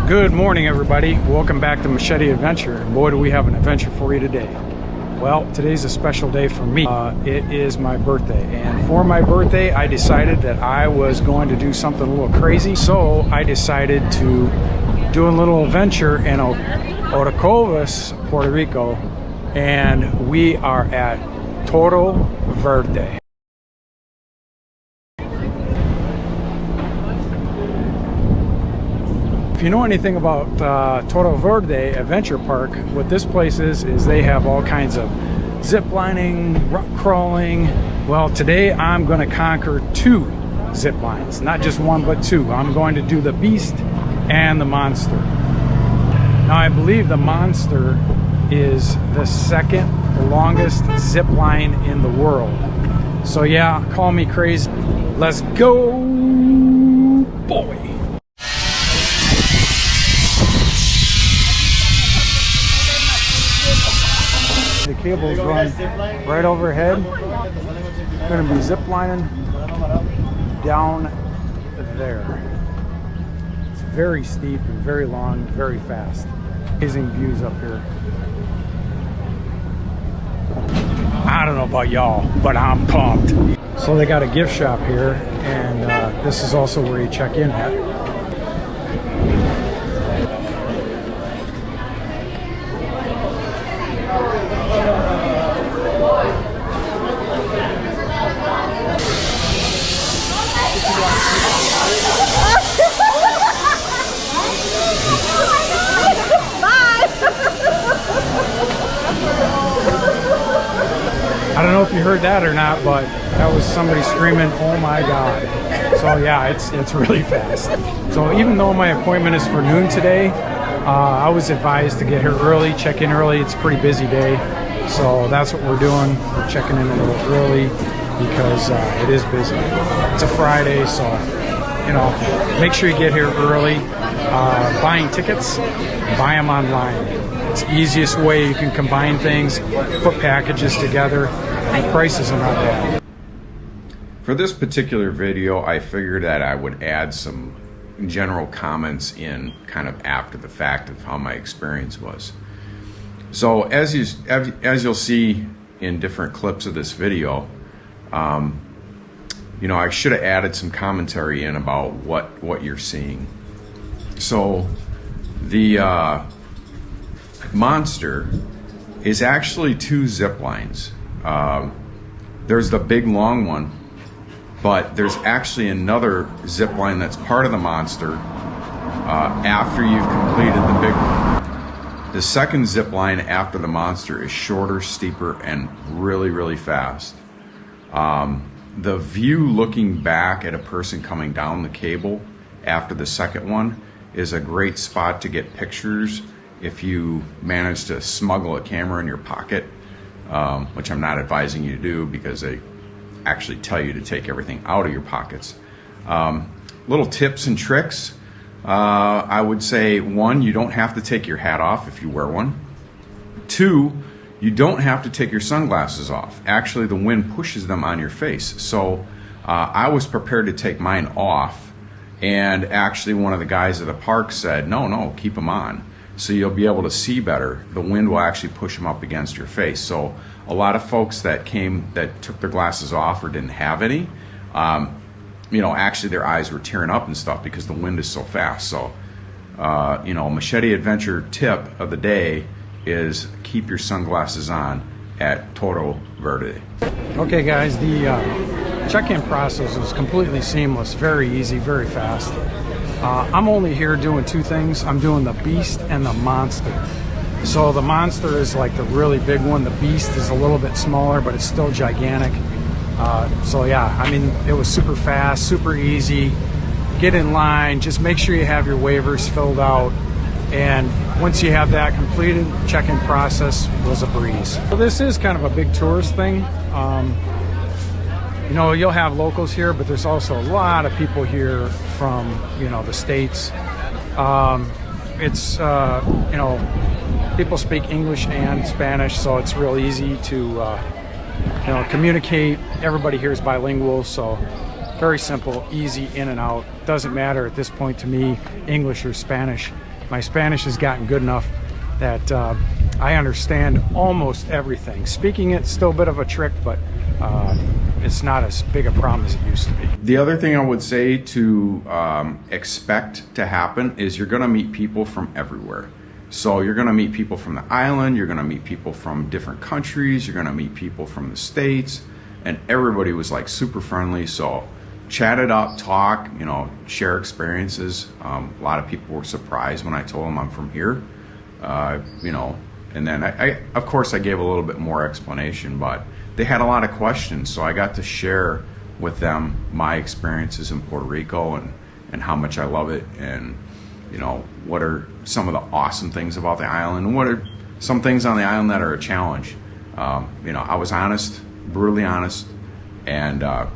Good morning, everybody. Welcome back to Machete Adventure. And boy, do we have an adventure for you today. Well, today's a special day for me. It is my birthday, and for my birthday I decided that I was going to do something a little crazy. So I decided to do a little adventure in Orocovis, Puerto Rico, and we are at Toro Verde. If you know anything about Toro Verde Adventure Park, what this place is they have all kinds of zip lining, rock crawling. Well, today I'm going to conquer two zip lines, not just one but two. I'm going to do the Beast and the Monster. Now I believe the Monster is the second longest zip line in the world. So yeah, call me crazy. Let's go, boy. The cables run right overhead. Going to be zip lining down there. It's very steep and very long, very fast. Amazing views up here. I don't know about y'all, but I'm pumped. So they got a gift shop here, and this is also where you check in at. I don't know if you heard that or not, but that was somebody screaming, "Oh my God." So yeah, it's really fast. So even though my appointment is for noon today, I was advised to get here early, check in early. It's a pretty busy day. So that's what we're doing. We're checking in a little early because it is busy. It's a Friday, so you know, make sure you get here early. Buying tickets, buy them online. It's the easiest way you can combine things, put packages together, and prices are not bad. For this particular video, I figured that I would add some general comments in kind of after the fact of how my experience was. So as you'll see in different clips of this video, you know, I should have added some commentary in about what you're seeing. So the Monster is actually two zip lines. There's the big long one, but there's actually another zip line that's part of the Monster after you've completed the big one. The second zip line after the Monster is shorter, steeper, and really, really fast. The view looking back at a person coming down the cable after the second one is a great spot to get pictures if you manage to smuggle a camera in your pocket, which I'm not advising you to do because they actually tell you to take everything out of your pockets. Little tips and tricks. I would say, one, you don't have to take your hat off if you wear one. Two, you don't have to take your sunglasses off. Actually, the wind pushes them on your face. So I was prepared to take mine off, and actually one of the guys at the park said, no, keep them on. So you'll be able to see better. The wind will actually push them up against your face. So a lot of folks that took their glasses off or didn't have any, you know, actually their eyes were tearing up and stuff because the wind is so fast. So, you know, Machete Adventure tip of the day is keep your sunglasses on at Toro Verde. Okay guys, the check-in process is completely seamless, very easy, very fast. I'm only here doing two things. I'm doing the Beast and the Monster. So the Monster is like the really big one. The Beast is a little bit smaller, but it's still gigantic. So yeah, I mean, it was super fast, super easy. Get in line, just make sure you have your waivers filled out. And once you have that completed, check-in process was a breeze. So this is kind of a big tourist thing. You know, you'll have locals here, but there's also a lot of people here from, you know, the States. It's, you know, people speak English and Spanish, so it's real easy to, you know, communicate. Everybody here is bilingual, so very simple, easy in and out. Doesn't matter at this point to me, English or Spanish. my Spanish has gotten good enough that I understand almost everything. Speaking it's still a bit of a trick, but it's not as big a problem as it used to be. The other thing I would say to expect to happen is you're going to meet people from everywhere. So you're going to meet people from the island, you're going to meet people from different countries, you're going to meet people from the States, and everybody was like super friendly. So chat it up, talk, you know, share experiences. A lot of people were surprised when I told them I'm from here, you know, and then I of course I gave a little bit more explanation, but they had a lot of questions, so I got to share with them my experiences in Puerto Rico and how much I love it, and you know, what are some of the awesome things about the island, and what are some things on the island that are a challenge. You know, I was honest, brutally honest, and I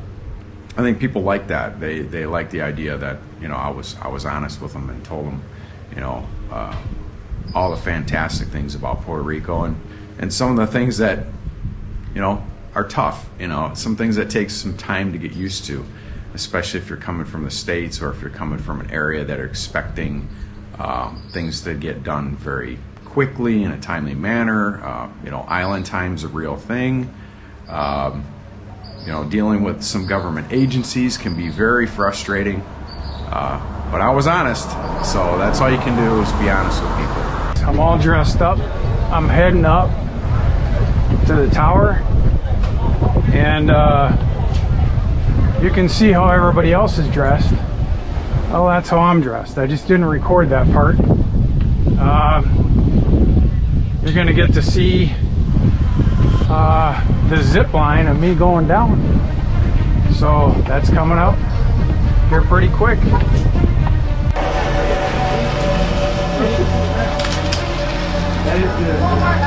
think people like that. They like the idea that, you know, I was honest with them and told them, you know, all the fantastic things about Puerto Rico and some of the things that, you know, are tough, you know, some things that take some time to get used to, especially if you're coming from the States or if you're coming from an area that are expecting things to get done very quickly in a timely manner. You know, island time's a real thing. You know, dealing with some government agencies can be very frustrating. But I was honest, so that's all you can do is be honest with people. I'm all dressed up. I'm heading up to the tower, and you can see how everybody else is dressed. Oh, that's how I'm dressed. I just didn't record that part. You're gonna get to see the zip line of me going down. So that's coming up here pretty quick. That is good.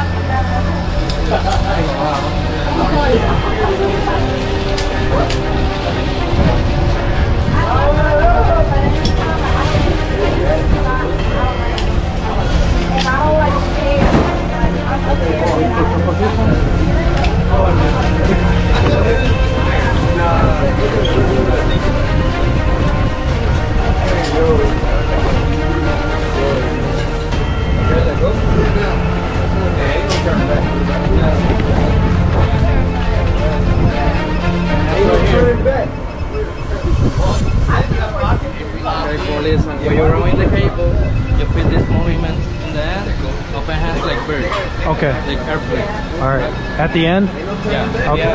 When you're rowing the cable, you feel this movement in the end. Open hands like bird. Okay. Like airplane. All right. At the end? Yeah. Okay.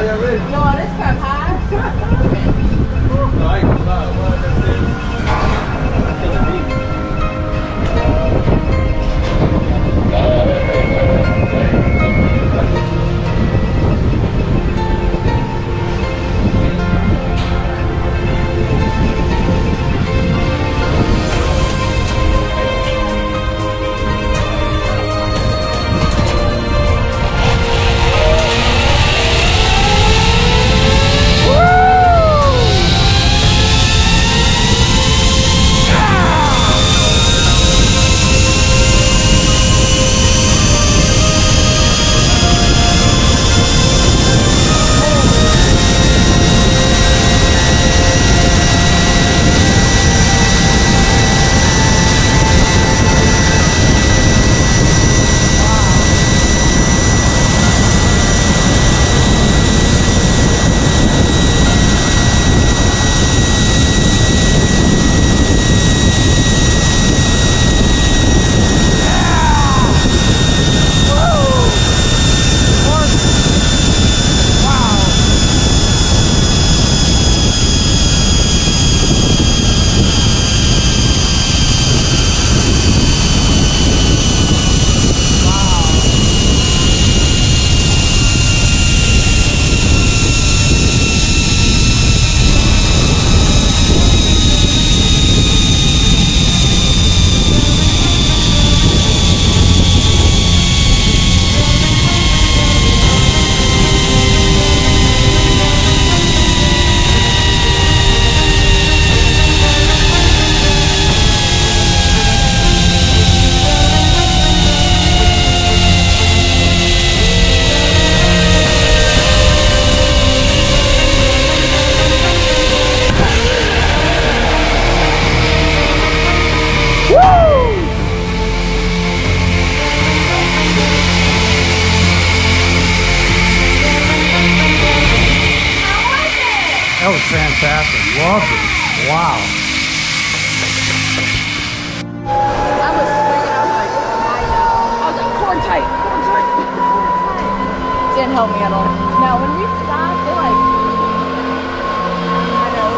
was fantastic. Loved it. Wow. I was swinging. I was like, oh my God. I was like, cord tight, cord tight, cord tight. Didn't help me at all. Now, when we stopped, they're like, I know.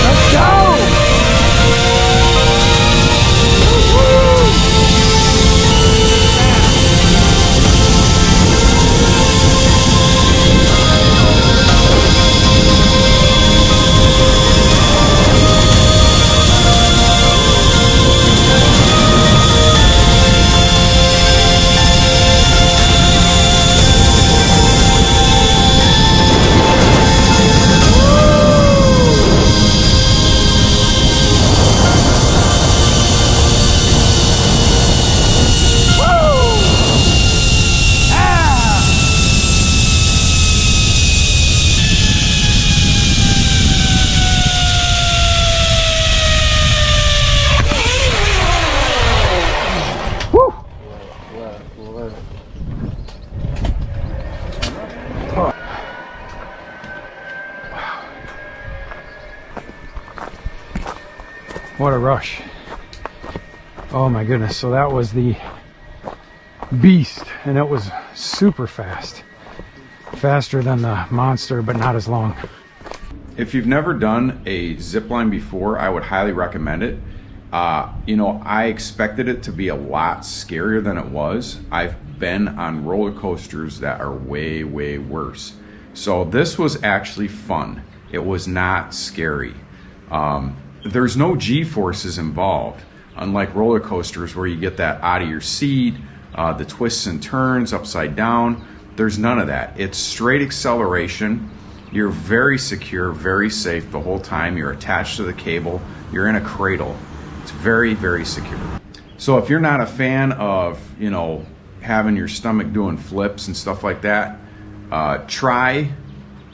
Let's go! What a rush. Oh my goodness. So that was the Beast, and it was super fast. Faster than the Monster, but not as long. If you've never done a zip line before, I would highly recommend it. You know, I expected it to be a lot scarier than it was. I've been on roller coasters that are way, way worse. So this was actually fun. It was not scary. There's no G-forces involved, unlike roller coasters where you get that out of your seat, the twists and turns upside down. There's none of that. It's straight acceleration. You're very secure, very safe the whole time. You're attached to the cable. You're in a cradle. It's very, very secure. So if you're not a fan of, you know, having your stomach doing flips and stuff like that, try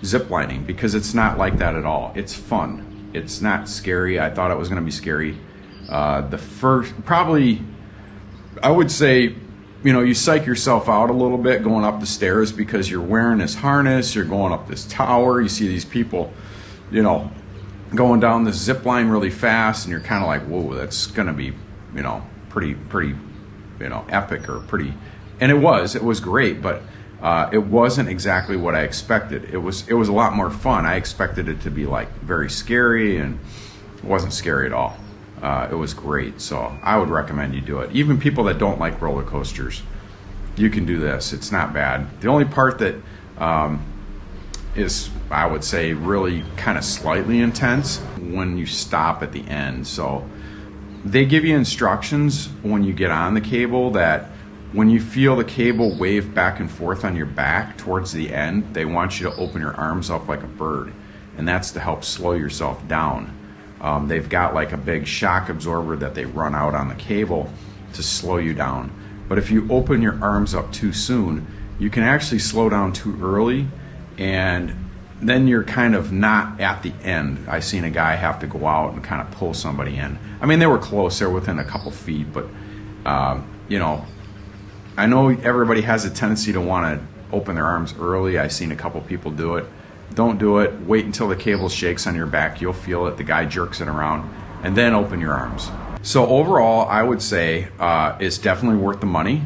ziplining, because it's not like that at all. It's fun. It's not scary. I thought it was going to be scary. The first, probably, I would say, you know, you psych yourself out a little bit going up the stairs because you're wearing this harness, you're going up this tower, you see these people, you know, going down this zip line really fast, and you're kind of like, whoa, that's going to be, you know, pretty, you know, epic or pretty, and it was great, but it wasn't exactly what I expected. It was a lot more fun. I expected it to be like very scary, and it wasn't scary at all. It was great, so I would recommend you do it. Even people that don't like roller coasters, you can do this. It's not bad. The only part that is, I would say, really kind of slightly intense when you stop at the end. So they give you instructions when you get on the cable that when you feel the cable wave back and forth on your back towards the end, they want you to open your arms up like a bird, and that's to help slow yourself down. They've got like a big shock absorber that they run out on the cable to slow you down. But if you open your arms up too soon, you can actually slow down too early, and then you're kind of not at the end. I seen a guy have to go out and kind of pull somebody in. I mean, they were close, they were within a couple feet, but you know, I know everybody has a tendency to want to open their arms early. I've seen a couple people do it. Don't do it. Wait until the cable shakes on your back. You'll feel it. The guy jerks it around, and then open your arms. So overall, I would say it's definitely worth the money.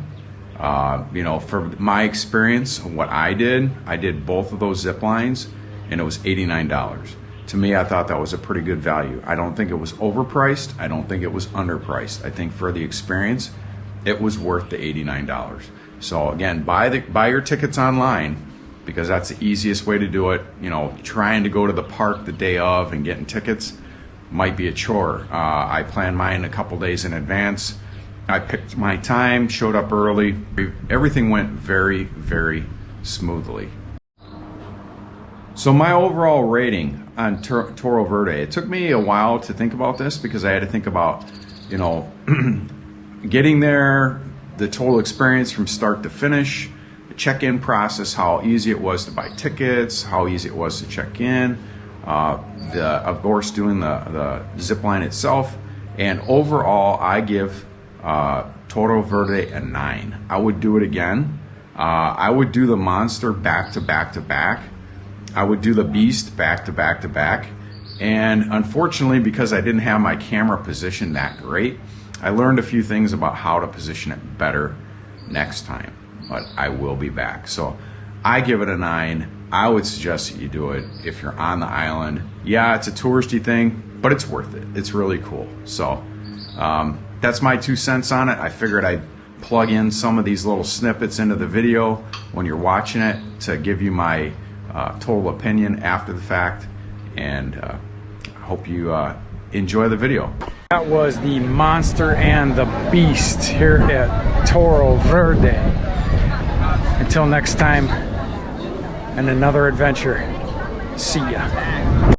You know, for my experience, what I did both of those zip lines, and it was $89. To me, I thought that was a pretty good value. I don't think it was overpriced. I don't think it was underpriced. I think for the experience, it was worth the $89. So again, buy your tickets online, because that's the easiest way to do it. You know, trying to go to the park the day of and getting tickets might be a chore. I planned mine a couple days in advance. I picked my time, showed up early. Everything went very, very smoothly. So my overall rating on Toro Verde, it took me a while to think about this, because I had to think about, you know, getting there, the total experience from start to finish, check-in process, how easy it was to buy tickets, how easy it was to check in, of course doing the zip line itself, and overall I give Toro Verde a 9. I would do it again. I would do the Monster back to back to back. I would do the Beast back to back to back. And unfortunately, because I didn't have my camera positioned that great, I learned a few things about how to position it better next time. But I will be back. So I give it a 9. I would suggest that you do it if you're on the island. Yeah, it's a touristy thing, but it's worth it. It's really cool. So that's my 2 cents on it. I figured I'd plug in some of these little snippets into the video when you're watching it to give you my total opinion after the fact. And I hope you enjoy the video. That was the Monster and the Beast here at Toro Verde. Until next time, and another adventure. See ya.